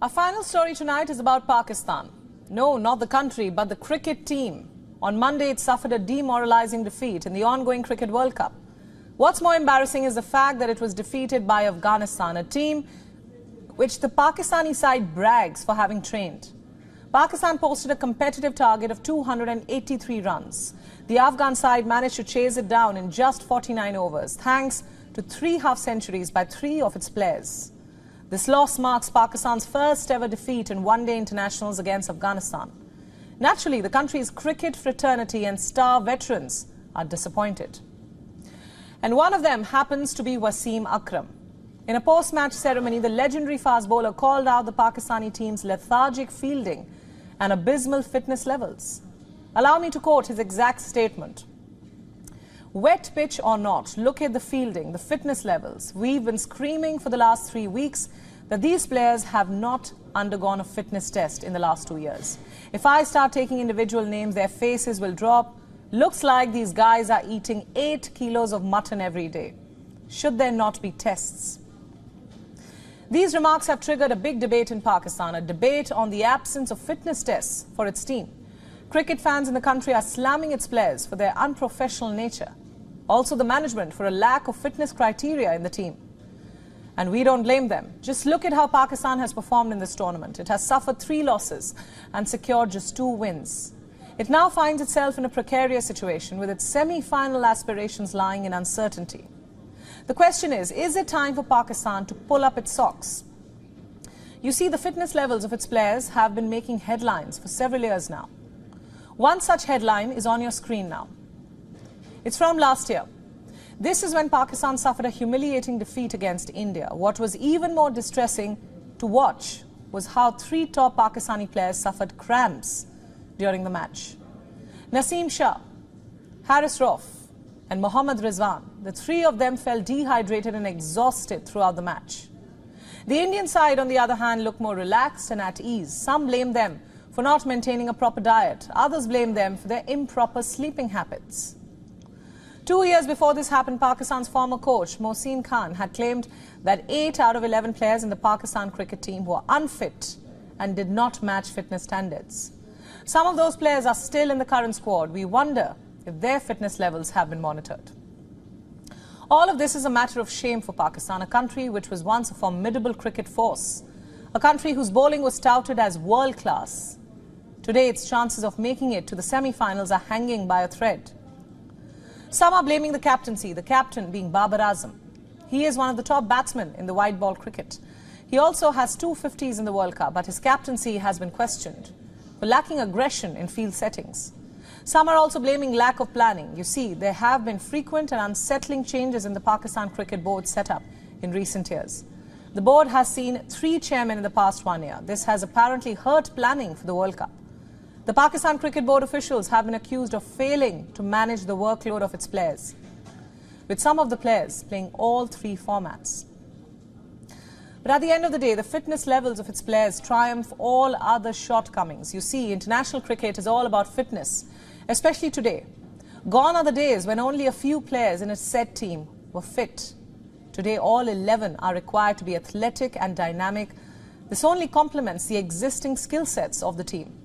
Our final story tonight is about Pakistan. No, not the country, but the cricket team. On Monday, it suffered a demoralizing defeat in the ongoing Cricket World Cup. What's more embarrassing is the fact that it was defeated by Afghanistan, a team which the Pakistani side brags for having trained. Pakistan posted a competitive target of 283 runs. The Afghan side managed to chase it down in just 49 overs, thanks to 3 half-centuries by 3 of its players. This loss marks Pakistan's first ever defeat in one-day internationals against Afghanistan. Naturally, the country's cricket fraternity and star veterans are disappointed. And one of them happens to be Wasim Akram. In a post-match ceremony, the legendary fast bowler called out the Pakistani team's lethargic fielding and abysmal fitness levels. Allow me to quote his exact statement. "Wet pitch or not, look at the fielding, the fitness levels. We've been screaming for the last 3 weeks that these players have not undergone a fitness test in the last 2 years. If I start taking individual names, their faces will drop. Looks like these guys are eating 8 kilos of mutton every day. Should there not be tests?" These remarks have triggered a big debate in Pakistan, a debate on the absence of fitness tests for its team. Cricket fans in the country are slamming its players for their unprofessional nature. Also the management for a lack of fitness criteria in the team. And we don't blame them. Just look at how Pakistan has performed in this tournament. It has suffered 3 losses and secured just 2 wins. It now finds itself in a precarious situation with its semi-final aspirations lying in uncertainty. The question is it time for Pakistan to pull up its socks? You see, the fitness levels of its players have been making headlines for several years now. One such headline is on your screen now. It's from last year. This is when Pakistan suffered a humiliating defeat against India. What was even more distressing to watch was how 3 top Pakistani players suffered cramps during the match. Naseem Shah, Haris Rauf and Mohammad Rizwan, the 3 of them felt dehydrated and exhausted throughout the match. The Indian side, on the other hand, looked more relaxed and at ease. Some blame them for not maintaining a proper diet. Others blame them for their improper sleeping habits. 2 years before this happened, Pakistan's former coach, Mohsin Khan, had claimed that 8 out of 11 players in the Pakistan cricket team were unfit and did not match fitness standards. Some of those players are still in the current squad. We wonder if their fitness levels have been monitored. All of this is a matter of shame for Pakistan, a country which was once a formidable cricket force, a country whose bowling was touted as world-class. Today, its chances of making it to the semi-finals are hanging by a thread. Some are blaming the captaincy, the captain being Babar Azam. He is one of the top batsmen in the white ball cricket. He also has 2 50s in the World Cup, but his captaincy has been questioned for lacking aggression in field settings. Some are also blaming lack of planning. You see, there have been frequent and unsettling changes in the Pakistan Cricket Board setup in recent years. The board has seen 3 chairmen in the past 1 year. This has apparently hurt planning for the World Cup. The Pakistan Cricket Board officials have been accused of failing to manage the workload of its players, with some of the players playing all 3 formats. But at the end of the day, the fitness levels of its players triumph all other shortcomings. You see, international cricket is all about fitness, especially today. Gone are the days when only a few players in a set team were fit. Today, all 11 are required to be athletic and dynamic. This only complements the existing skill sets of the team.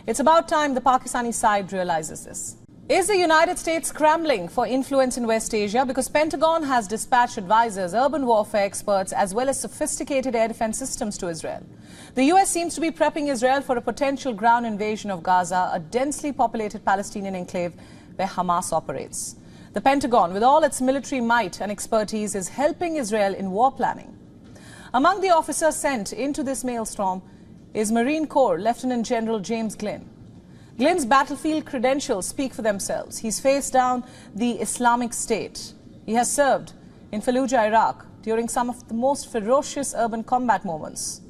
It's about time the Pakistani side realizes this. Is the United States scrambling for influence in West Asia? Because Pentagon has dispatched advisors, urban warfare experts, as well as sophisticated air defense systems to Israel. The US seems to be prepping Israel for a potential ground invasion of Gaza, a densely populated Palestinian enclave where Hamas operates. The Pentagon, with all its military might and expertise, is helping Israel in war planning. Among the officers sent into this maelstrom is Marine Corps Lieutenant General James Glynn. Glynn's battlefield credentials speak for themselves. He's faced down the Islamic State. He has served in Fallujah, Iraq, during some of the most ferocious urban combat moments.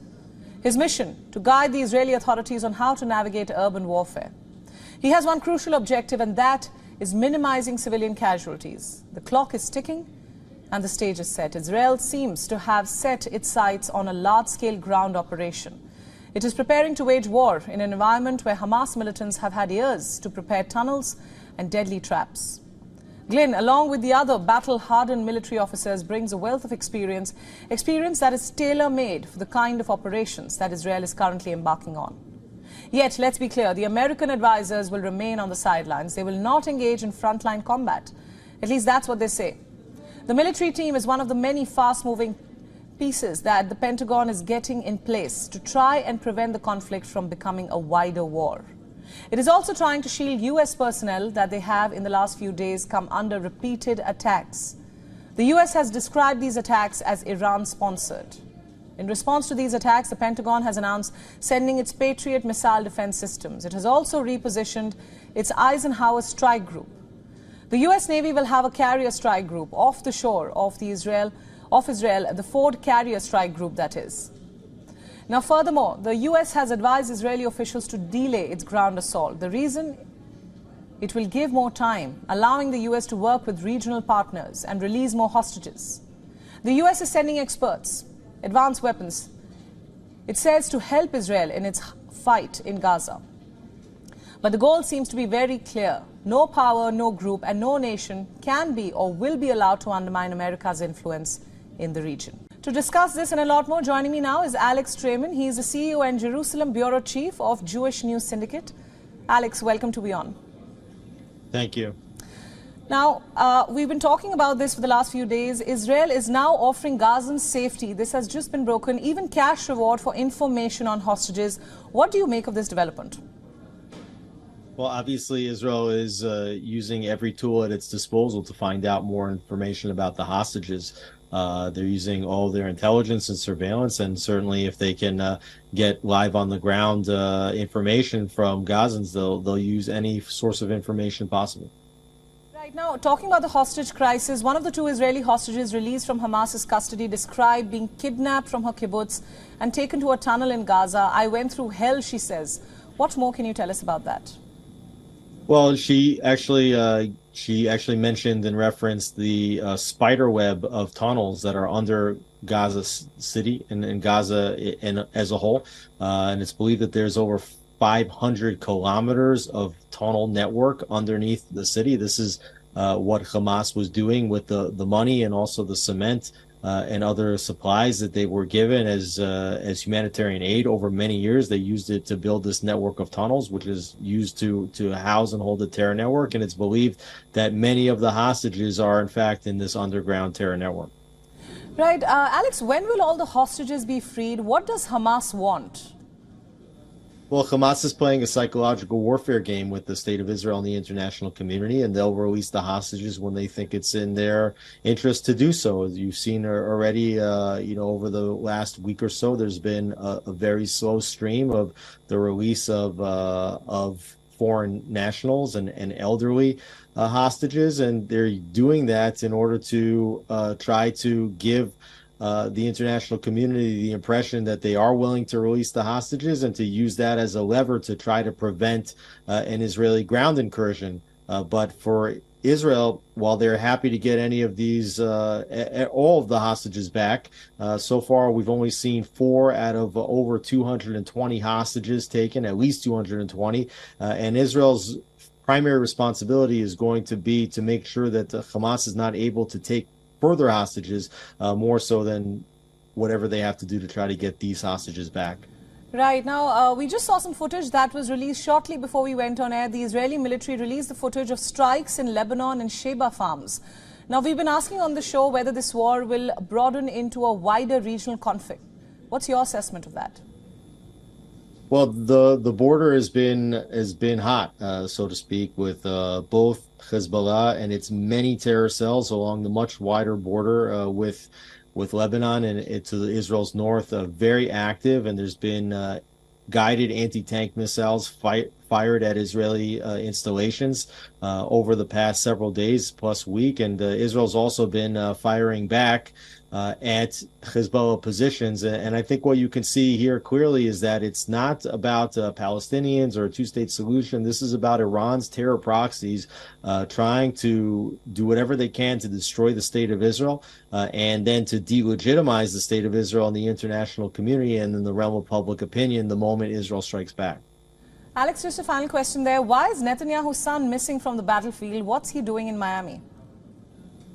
His mission, to guide the Israeli authorities on how to navigate urban warfare. He has one crucial objective, and that is minimizing civilian casualties. The clock is ticking and the stage is set. Israel seems to have set its sights on a large-scale ground operation. It is preparing to wage war in an environment where Hamas militants have had years to prepare tunnels and deadly traps. Glyn, along with the other battle-hardened military officers, brings a wealth of experience that is tailor-made for the kind of operations that Israel is currently embarking on. Yet, let's be clear, the American advisors will remain on the sidelines. They will not engage in frontline combat. At least that's what they say. The military team is one of the many fast-moving pieces that the Pentagon is getting in place to try and prevent the conflict from becoming a wider war. It is also trying to shield U.S. personnel that they have in the last few days come under repeated attacks. The U.S. has described these attacks as Iran-sponsored. In response to these attacks, the Pentagon has announced sending its Patriot missile defense systems. It has also repositioned its Eisenhower strike group. The U.S. Navy will have a carrier strike group off the shore of Israel, the Ford carrier strike group, that is. Now, furthermore, the U.S. has advised Israeli officials to delay its ground assault. The reason? It will give more time, allowing the U.S. to work with regional partners and release more hostages. The U.S. is sending experts, advanced weapons, it says, to help Israel in its fight in Gaza. But the goal seems to be very clear. No power, no group, and no nation can be or will be allowed to undermine America's influence in the region. To discuss this and a lot more, joining me now is Alex Traiman. He is the CEO and Jerusalem Bureau Chief of Jewish News Syndicate. Alex, welcome to Beyond. Thank you. Now, we've been talking about this for the last few days. Israel is now offering Gazans safety. This has just been broken, even cash reward for information on hostages. What do you make of this development? Well, obviously, Israel is using every tool at its disposal to find out more information about the hostages. They're using all their intelligence and surveillance, and certainly if they can get live on the ground information from Gazans, they'll use any source of information possible. Right now, talking about the hostage crisis, one of the two Israeli hostages released from Hamas's custody described being kidnapped from her kibbutz and taken to a tunnel in Gaza. I went through hell, she says. What more can you tell us about that? Well, she actually mentioned and referenced the spider web of tunnels that are under Gaza City and Gaza as a whole. And it's believed that there's over 500 kilometers of tunnel network underneath the city. This is what Hamas was doing with the money and also the cement and other supplies that they were given as humanitarian aid over many years. They used it to build this network of tunnels, which is used to house and hold the terror network. And it's believed that many of the hostages are, in fact, in this underground terror network. Right. Alex, when will all the hostages be freed? What does Hamas want? Well, Hamas is playing a psychological warfare game with the state of Israel and the international community, and they'll release the hostages when they think it's in their interest to do so. As you've seen already, over the last week or so, there's been a very slow stream of the release of foreign nationals and elderly hostages, and they're doing that in order to try to give the international community the impression that they are willing to release the hostages and to use that as a lever to try to prevent an Israeli ground incursion. But for Israel, while they're happy to get any of these, all of the hostages back, so far we've only seen 4 out of over 220 hostages taken, at least 220. And Israel's primary responsibility is going to be to make sure that Hamas is not able to take further hostages, more so than whatever they have to do to try to get these hostages back. Right. Now, we just saw some footage that was released shortly before we went on air. The Israeli military released the footage of strikes in Lebanon and Sheba farms. Now, we've been asking on the show whether this war will broaden into a wider regional conflict. What's your assessment of that? Well, the border has been hot, so to speak, with both Hezbollah and its many terror cells along the much wider border with Lebanon and to Israel's north, very active. And there's been guided anti-tank missiles fired at Israeli installations over the past several days plus week. And Israel's also been firing back at Hezbollah positions. And I think what you can see here clearly is that it's not about Palestinians or a two-state solution. This is about Iran's terror proxies trying to do whatever they can to destroy the state of Israel and then to delegitimize the state of Israel in the international community and in the realm of public opinion the moment Israel strikes back. Alex, just a final question there. Why is Netanyahu's son missing from the battlefield? What's he doing in Miami?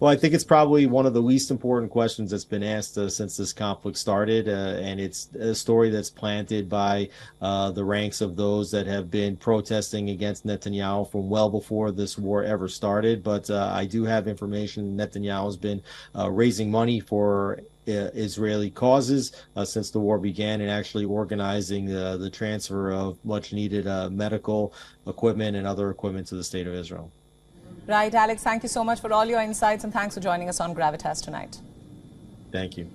Well, I think it's probably one of the least important questions that's been asked since this conflict started, and it's a story that's planted by the ranks of those that have been protesting against Netanyahu from well before this war ever started. But I do have information Netanyahu has been raising money for Israeli causes since the war began, and actually organizing the transfer of much needed medical equipment and other equipment to the state of Israel. Right, Alex, thank you so much for all your insights, and thanks for joining us on Gravitas tonight. Thank you.